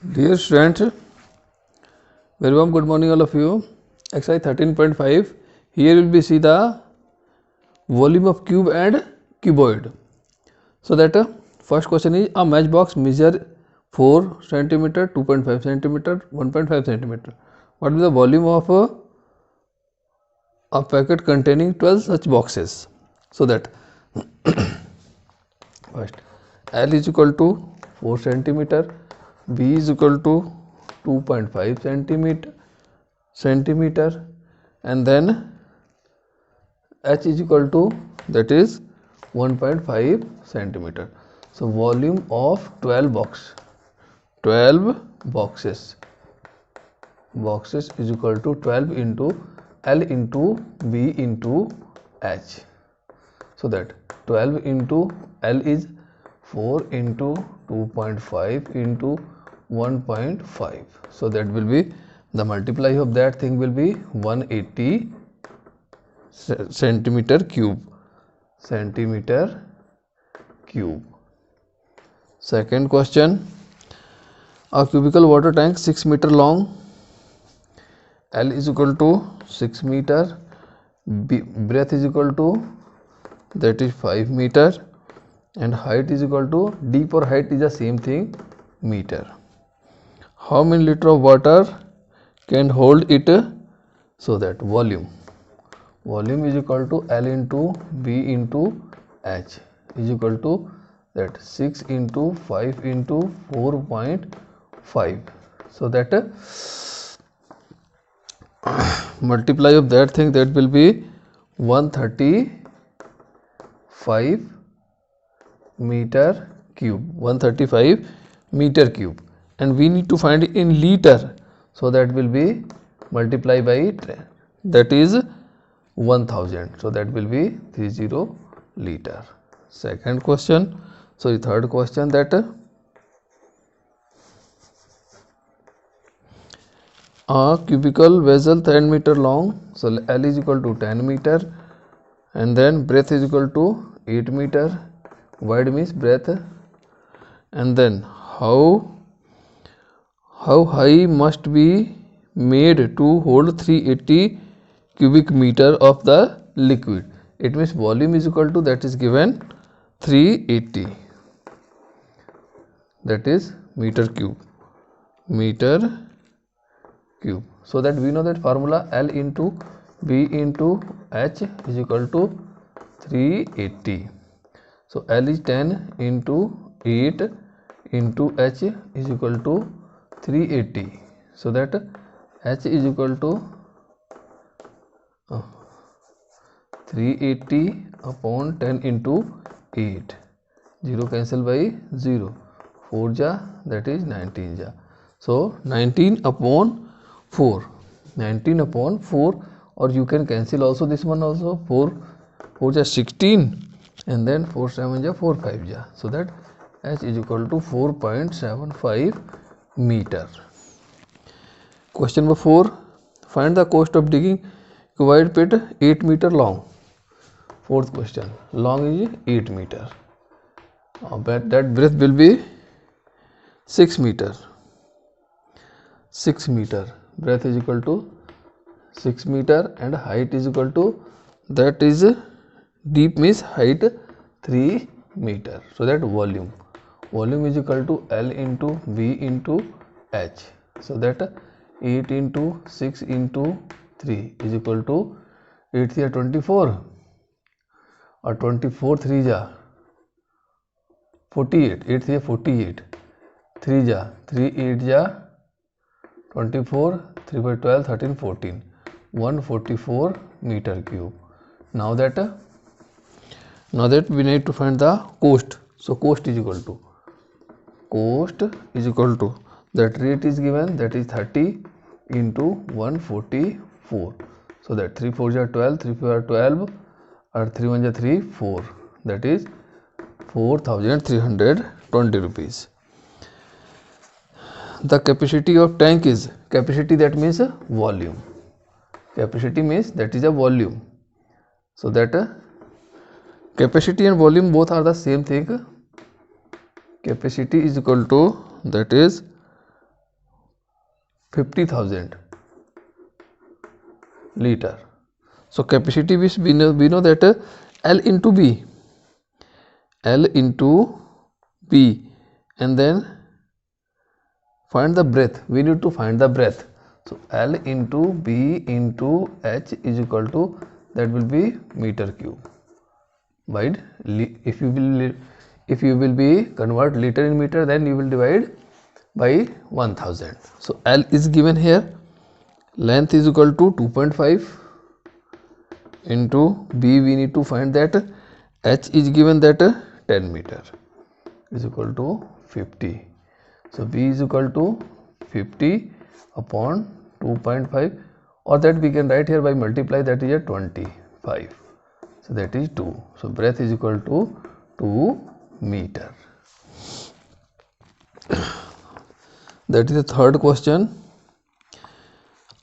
Dear students, very warm good morning all of you. Exercise 13.5. Here will be see the volume of cube and cuboid. So that first question is a matchbox measure 4 centimeter, 2.5 centimeter, 1.5 centimeter. What is the volume of a packet containing 12 such boxes? So that first L is equal to 4 centimeter, B is equal to 2.5 centimeter, and then H is equal to that is 1.5 centimeter. So volume of 12 boxes is equal to 12 into L into B into H. So that 12 into L is 4 into 2.5 into 1.5. So that will be the multiply of that thing will be 180 centimeter cube. Second question, a cubical water tank 6 meter long, L is equal to 6 meter, breadth is equal to that is 5 meter, and height is equal to, deep or height is the same thing, meter. How many liter of water can hold it? So that volume is equal to L into B into H is equal to that 6 into 5 into 4.5. So that multiply of that thing, that will be 135 meter cube, and we need to find it in liter. So that will be multiply by it, that is 1000. So that will be 30 liter. Third question, that a cubical vessel 10 meter long, so L is equal to 10 meter, and then breadth is equal to 8 meter, wide means breadth, and then how high must be made to hold 380 cubic meter of the liquid. It means volume is equal to, that is given 380, that is meter cube. So that we know that formula L into B into H is equal to 380. So L is 10 into 8 into H is equal to 380. So that H is equal to 380 upon 10 into 8. 0 cancel by 0. 4 ja, that is 19 ja. So 19 upon 4. Or you can cancel also this one also. 4 ja 16, and then 4 7 ja 4 5 ja. So that H is equal to 4.75 meter. Question number 4. Find the cost of digging cuboid pit 8 meter long. Fourth question. Long is 8 meter. That breadth will be 6 meter. Breadth is equal to 6 meter, and height is equal to, that is deep means height 3 meter. So that volume is equal to L into B into H. So that 8 into 6 into 3 is equal to 8 3 24, or 24 3 ja 48, 8 3 48, 3 ja 3 8 ja 24, 3 by 12 13 14, 144 meter cube. Now that we need to find the cost. So cost is equal to that rate is given, that is 30 into 144. So that 3 4 ja 12, 3 4 are 12, or 3 1 ja 3 4, that is 4,320 rupees. The capacity of tank is, capacity that means volume. Capacity means that is a volume. So that capacity and volume both are the same thing. Capacity is equal to, that is 50,000 liter. So capacity we know that L into B, and then find the breadth. We need to find the breadth. So L into B into H is equal to, that will be meter cube. By if you will be convert liter in meter, then you will divide by 1000. So L is given here. Length is equal to 2.5 into B. We need to find that H is given that 10 meter is equal to 50. So B is equal to 50 upon 2.5, or that we can write here by multiply, that is a 25. So that is 2. So breadth is equal to 2 meter. That is the third question.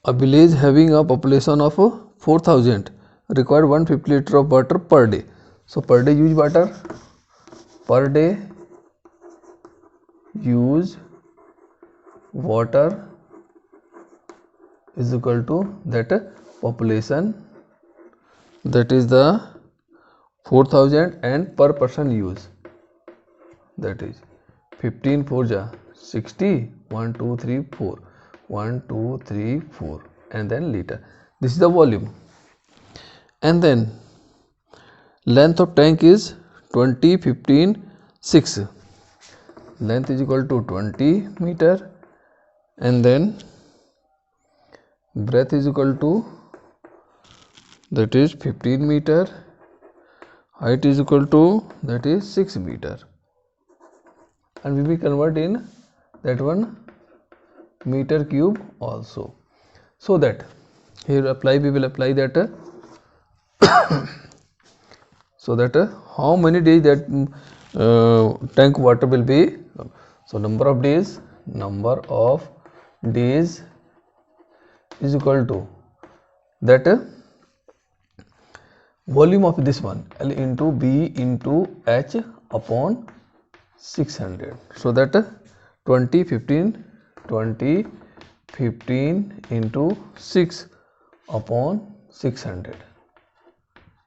A village having a population of 4,000 require 150 liter of water per day. So per day use water, per day use water is equal to that population, that is the 4,000, and per person use, that is 15 4 ja 60, 1 2 3 4, 1 2 3 4, and then liter. This is the volume. And then length of tank is 20, 15, 6. Length is equal to 20 meter, and then breadth is equal to, that is 15 meter, height is equal to, that is 6 meter, and we will convert in that one meter cube also. So that here we will apply that so that how many days that tank water will be. So number of days is equal to that volume of this one, L into B into H upon 600. So that 20 15 into 6 upon 600,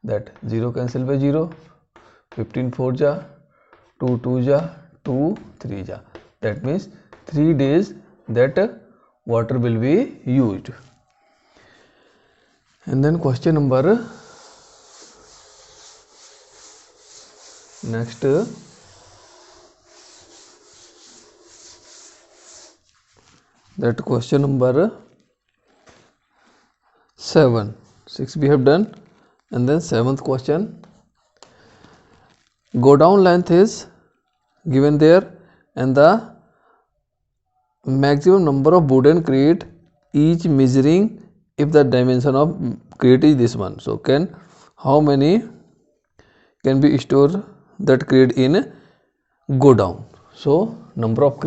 that 0 cancel by 0, 15 4 ja 2 2 ja 2 3 ja, that means 3 days that water will be used. And then question number next, that question number 7, 6 we have done, and then 7th question. Go down length is given there, and the maximum number of wooden crate each measuring if the dimension of crate is this one. So how many can be stored that crate in go down? So number of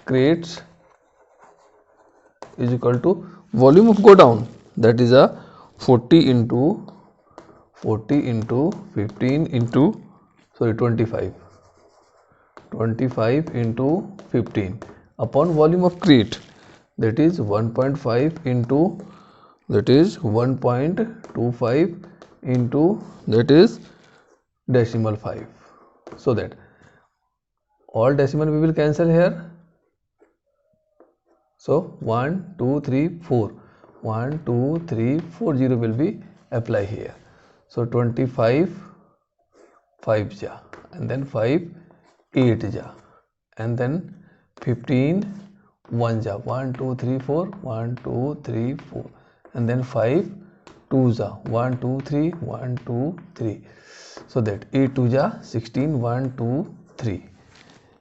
crates is equal to volume of go down, that is a 40 into 15 into 25 into 15 upon volume of crate, that is 1.5 into, that is 1.25 into, that is decimal 5. So that all decimal we will cancel here. So 1 2 3 4, 1 2 3 4 0 will be apply here. So 25 5 ja, and then 5 8 ja, and then 15 1 ja 1 2 3 4, 1 2 3 4, and then 5 2 ja 1 2 3 1 2 3. So that 8 2 ja 16, 1 2 3.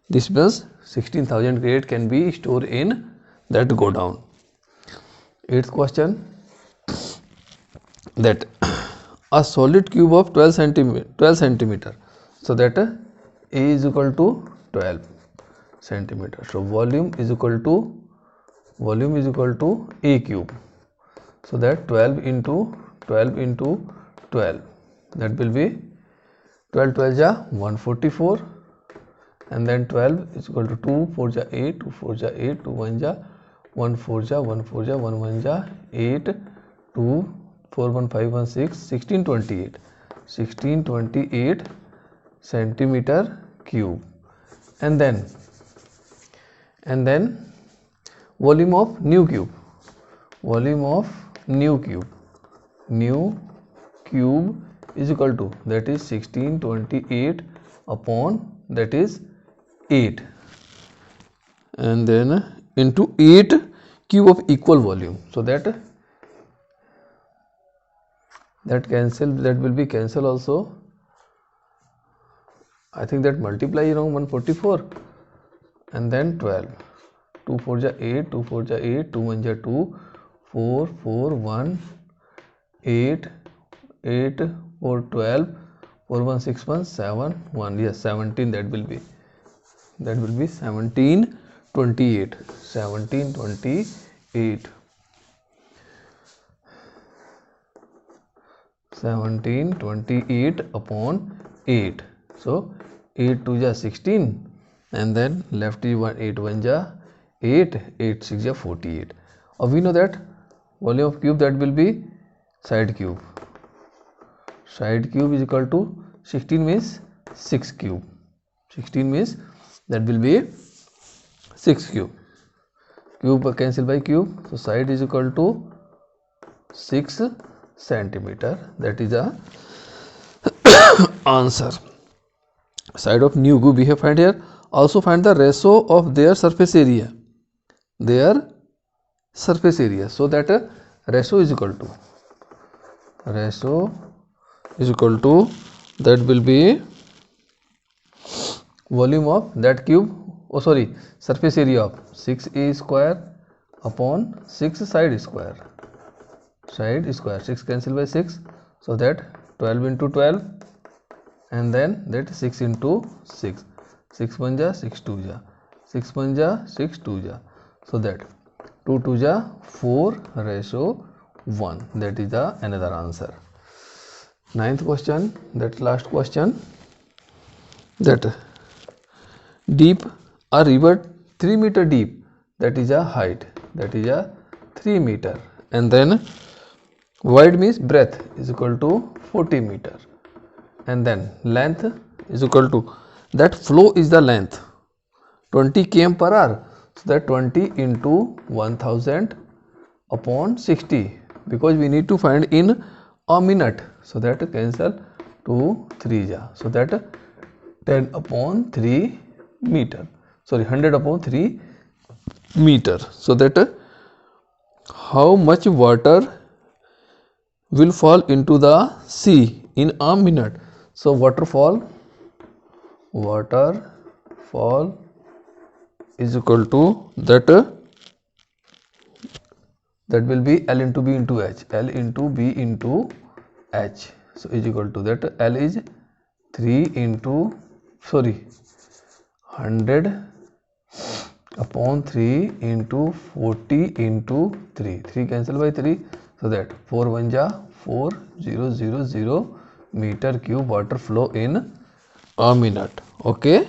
This means 16,000 crate can be stored in that go down. 8th question, that a solid cube of 12 centimeter, so that A is equal to 12 centimeter. So volume is equal to A cube. So that 12 into 12, that will be 12 12 ja 144, and then 12 is equal to 2 4 ja 8, 2 4 ja 8, 2 1 ja 1 4 ja 1 4 ja 1 1 ja 8, 2 4 1 5 1 6, 1628 centimeter cube. And then volume of new cube, new cube is equal to, that is 1628 upon, that is 8, and then into 8 cube of equal volume. So that cancel, that will be cancel also. I think that multiply around 144, and then 12, 2 4 ja 8, 2 4 ja 8, 2 1 ja 2, 4 4 1 8, 8 4 12, 4 1 6 1 7 1, yes 17, that will be 1728, 1728 upon 8. So 8 2 ja 16, and then left is 1 8 1 ja 8, 8 6 ja 48. Or we know that volume of cube, that will be side cube. Side cube is equal to 16 means 6 cube. 16 means that will be 6 cube. Cube cancel by cube, so side is equal to 6 centimeter. That is the answer. Side of new cube we have find here. Also find the ratio of their surface area. So that ratio is equal to, that will be volume of that cube, surface area of 6a square upon 6 side square. 6 cancel by 6, so that 12 into 12, and then that 6 into 6, 6 1 ja 6 2 ja 6 1 ja 6 2 ja, so that 2 2 ja 4 ratio 1. That is the another answer. 9th question, that last question, that deep a river 3 meter deep, that is a height, that is a 3 meter, and then wide means breadth is equal to 40 meter, and then length is equal to, that flow is the length 20 km per hour, so that 20 into 1000 upon 60, because we need to find in a minute, so that cancel 2 3 ja, so that 10 upon 3 meter, 100 upon 3 meter, so that how much water will fall into the sea in a minute. So waterfall is equal to, that will be L into B into H, L into B into H, so is equal to, that L is 100 upon 3 into 40 into 3 cancel by 3, so that 4 1 ja 4000 meter cube water flow in a minute. Okay.